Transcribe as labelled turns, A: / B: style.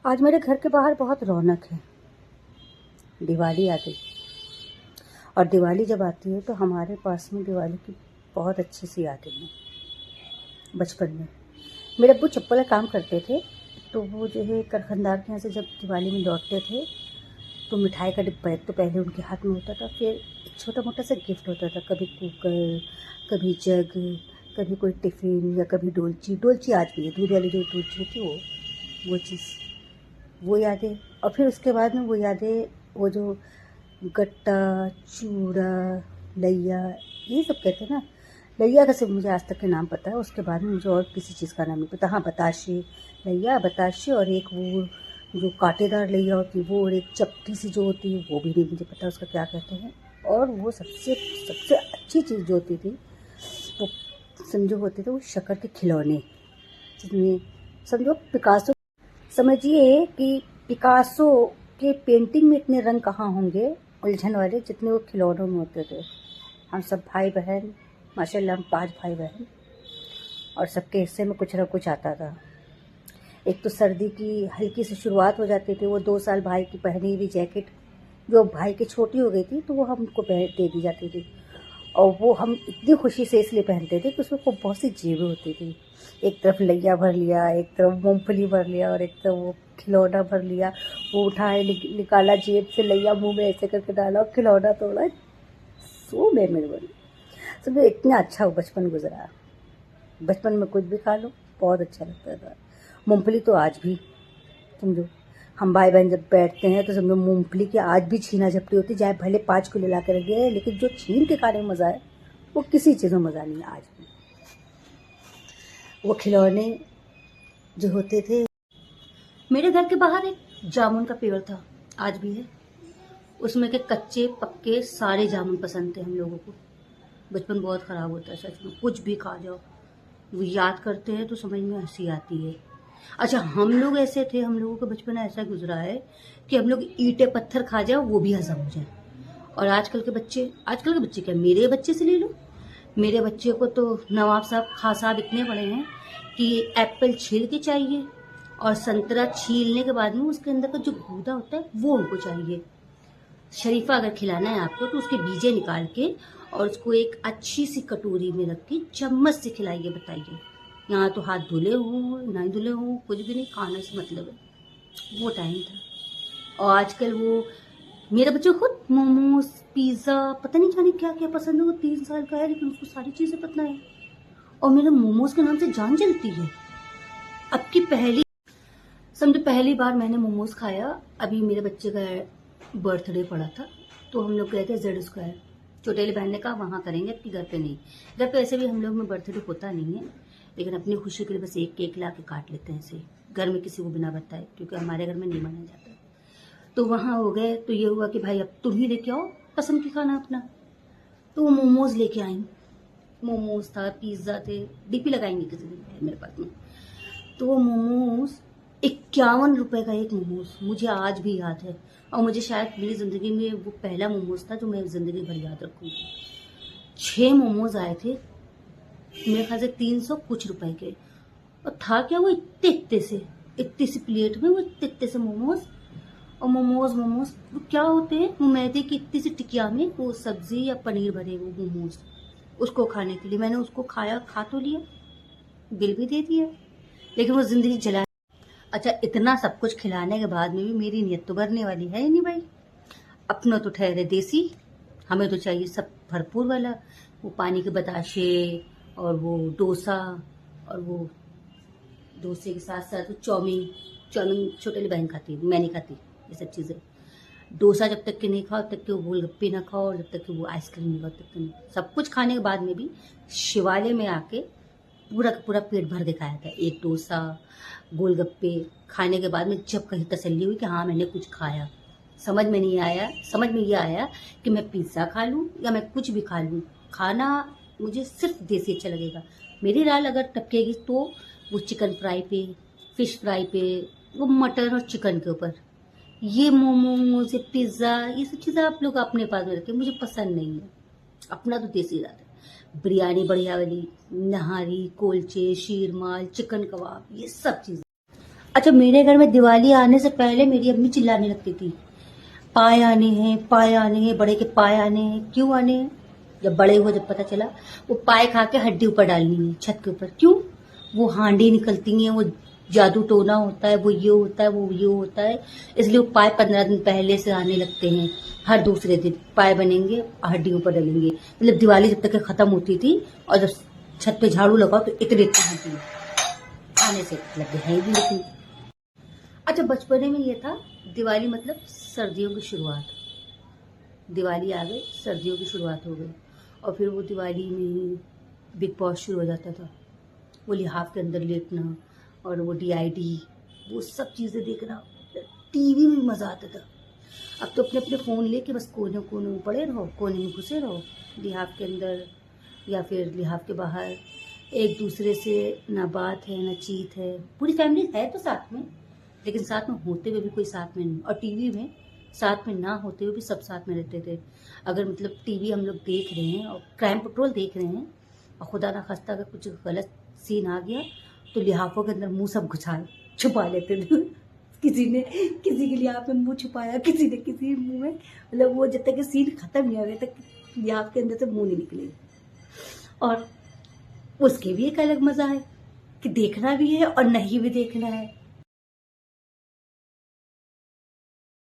A: आज मेरे घर के बाहर बहुत रौनक है। दिवाली आ गई और दिवाली जब आती है तो हमारे पास में दिवाली की बहुत अच्छी सी यादें हैं। बचपन में मेरे अब्बू चप्पल का काम करते थे, तो वो जो है कारखानदार के यहाँ से जब दिवाली में लौटते थे तो मिठाई का डिब्बा एक तो पहले उनके हाथ में होता था, फिर एक छोटा मोटा सा गिफ्ट होता था, कभी कुकर, कभी जग, कभी कोई टिफ़िन या कभी डोलची आज भी है, दूध वाली जो डोलची होती है वो चीज़, वो यादें। और फिर उसके बाद में वो यादें, वो जो गट्टा, चूड़ा, लैया, ये सब कहते हैं ना। लैया का सिर्फ मुझे आज तक के नाम पता है, उसके बाद में मुझे और किसी चीज़ का नाम नहीं पता। हाँ, बताशे, लैया, बताशे, और एक वो जो कांटेदार लैया होती है वो, और एक चपटी सी जो होती है वो भी नहीं मुझे पता उसका क्या कहते हैं। और वो सबसे सबसे अच्छी चीज़ जो होती थी वो समझो होते थे वो शक्कर के खिलौने, जिसमें समझो पिकासो, समझिए कि पिकासो के पेंटिंग में इतने रंग कहाँ होंगे उलझन वाले जितने वो खिलौनों में होते थे। हम सब भाई बहन, माशाल्लाह हम 5 भाई बहन, और सबके हिस्से में कुछ ना कुछ आता था। एक तो सर्दी की हल्की सी शुरुआत हो जाती थी, वो 2 साल भाई की पहनी हुई जैकेट जो भाई की छोटी हो गई थी तो वो हमको दे दी जाती थी, और वो हम इतनी खुशी से इसलिए पहनते थे कि उसमें बहुत सी जेबें होती थी। एक तरफ लैया भर लिया, एक तरफ मूंगफली भर लिया, और एक तरफ वो खिलौना भर लिया। वो उठाए, निकाला जेब से लैया, मुंह में ऐसे करके डाला और खिलौना तोड़ा। सो मेमोरेबल, सब इतना अच्छा वो बचपन गुजरा। बचपन में कुछ भी खा लो बहुत अच्छा लगता था। मूंगफली तो आज भी समझो, हम भाई बहन जब बैठते हैं तो समझो मूंगफली की आज भी छीना झपटी होती है, चाहे भले 5 किलो ला कर रख दिया है, लेकिन जो छीन के खाने में मज़ा है वो किसी चीज़ में मज़ा नहीं है आज भी। वो खिलौने जो होते थे, मेरे घर के बाहर एक जामुन का पेड़ था, आज भी है। उसमें के कच्चे पक्के सारे जामुन पसंद थे हम लोगों को। बचपन बहुत ख़राब होता है सच में, कुछ भी खा जाओ, वो याद करते हैं तो समझ में हंसी आती है। अच्छा, हम लोग ऐसे थे, हम लोगों का बचपन ऐसा गुजरा है कि हम लोग ईंटें पत्थर खा जाओ वो भी हजम हो जाए। और आजकल के बच्चे क्या, मेरे बच्चे से ले लो, मेरे बच्चे को तो नवाब साहब खा साहब इतने बड़े हैं कि एप्पल छील के चाहिए, और संतरा छीलने के बाद में उसके अंदर का जो गूदा होता है वो उनको चाहिए। शरीफा अगर खिलाना है आपको तो उसके बीजे निकाल के और उसको एक अच्छी सी कटोरी में रख के चम्मच से खिलाइए। बताइए, यहाँ तो हाथ धुले हों नहीं धुले हों, कुछ भी नहीं, खाने से मतलब है। वो टाइम था। और आजकल वो मेरा बच्चा खुद मोमोज, पिज्ज़ा, पता नहीं जाने क्या क्या पसंद है। वो 3 साल का है लेकिन उसको सारी चीज़ें पता है, और मेरे मोमोज के नाम से जान जलती है। अब की पहली समझो पहली बार मैंने मोमोज खाया, अभी मेरे बच्चे का बर्थडे पड़ा था, तो हम लोग गए थे जेड स्क्वायर। छोटेली बहन ने कहा वहाँ करेंगे, आपके घर पे नहीं। घर पे ऐसे भी हम लोग में बर्थडे होता नहीं है, लेकिन अपनी खुशी के लिए बस एक केक ला के काट लेते हैं ऐसे, घर में किसी को बिना बताए, क्योंकि हमारे घर में नहीं माना जाता। तो वहाँ हो गए, तो ये हुआ कि भाई अब तुम ही लेके आओ पसंद की खाना अपना। तो वो मोमोज लेके आई। मोमोज था, पिज्ज़ा थे, डीपी लगाएंगे किसी दिन मेरे पास में। तो वो मोमोज 51 रुपए का एक मोमोज, मुझे आज भी याद है। और मुझे शायद मेरी ज़िंदगी में वो पहला मोमोज था जो मैं ज़िंदगी भर याद रखूँगी। 6 मोमोज आए थे, मेरे ख्याल से 300 कुछ रुपए के। और था क्या, वो इतने सी प्लेट में वो इतने से मोमोज। और मोमोज वो क्या होते हैं, वो मैदे की इतनी सी टिकिया में वो सब्जी या पनीर भरे वो मोमोज, उसको खाने के लिए मैंने उसको खाया, खा तो लिया, बिल भी दे दिया, लेकिन वो जिंदगी जला। अच्छा, इतना सब कुछ खिलाने के बाद में भी मेरी नीयत तो भरने वाली है ही नहीं भाई। अपना तो ठहरे देसी, हमें तो चाहिए सब भरपूर वाला। वो पानी के बताशे, और वो डोसा, और वो डोसे के साथ साथ वो चाउमीन। चाउमीन छोटे बहन खाती है, मैं नहीं खाती ये सब चीज़ें। डोसा जब तक कि नहीं खाओ तब तक वो गोलगप्पे ना खाओ, और जब तक कि वो आइसक्रीम नहीं खाओ तब तक नहीं। सब कुछ खाने के बाद में भी शिवालय में आके पूरा का पूरा पेट भर दिखाया था। एक डोसा, गोलगप्पे खाने के बाद में जब कहीं तसल्ली हुई कि हाँ मैंने कुछ खाया, समझ में ये आया कि मैं पिज़्ज़ा खा लूँ या मैं कुछ भी खा लूँ, खाना मुझे सिर्फ देसी अच्छा लगेगा। मेरी दाल अगर टपकेगी तो वो चिकन फ्राई पे, फिश फ्राई पे, वो मटन और चिकन के ऊपर। ये मोमोज, ये पिज़्ज़ा, ये सब चीज़ें आप लोग अपने पास में रखें, मुझे पसंद नहीं है। अपना तो देसी इलाज है। बिरयानी बढ़िया वाली, नहारी, कुलचे, शीरमाल, चिकन कबाब, ये सब चीज़ें। अच्छा, मेरे घर में दिवाली आने से पहले मेरी अम्मी चिल्लाने लगती थी, पाए आने हैं, पाए आने हैं, बड़े के पाए आने हैं। क्यों आने हैं? जब बड़े हुए, जब पता चला वो पाए खा के हड्डी ऊपर डालनी है छत के ऊपर। क्यों? वो हांडी निकलती है, वो जादू टोना होता है, वो ये होता है, वो ये होता है, इसलिए वो पाए 15 दिन पहले से आने लगते हैं। हर दूसरे दिन पाए बनेंगे, हड्डी ऊपर डलेंगे। मतलब दिवाली जब तक खत्म होती थी और जब छत पे झाड़ू लगाओ तो इतने हड्डी आने से लगे है भी। लेकिन अच्छा, बचपने में ये था, दिवाली मतलब सर्दियों की शुरुआत। दिवाली आ गई, सर्दियों की शुरुआत हो गई, और फिर वो दिवाली में ही बिग बॉस शुरू हो जाता था। वो लिहाफ के अंदर लेटना और वो डीआईडी, वो सब चीज़ें देखना, टीवी में मज़ा आता था। अब तो अपने अपने फ़ोन लेके बस कोने कोने में पड़े रहो, कोने में घुसे रहो, लिहाफ के अंदर या फिर लिहाफ के बाहर। एक दूसरे से ना बात है ना चीत है। पूरी फैमिली है तो साथ में, लेकिन साथ में होते हुए भी कोई साथ में नहीं। और टीवी में साथ में ना होते हुए भी सब साथ में रहते थे। अगर मतलब टीवी हम लोग देख रहे हैं और क्राइम पेट्रोल देख रहे हैं और खुदा ना खास्ता अगर कुछ गलत सीन आ गया तो लिहाफों के अंदर मुंह सब घुसा छुपा लेते थे। किसी ने किसी के लिहाफ में मुंह छुपाया, किसी ने किसी मुंह में, मतलब वो जब तक कि सीन खत्म नहीं हो गया तक लिहाफ के अंदर से मुंह नहीं निकले। और उसके भी एक अलग मजा है कि देखना भी है और नहीं भी देखना है।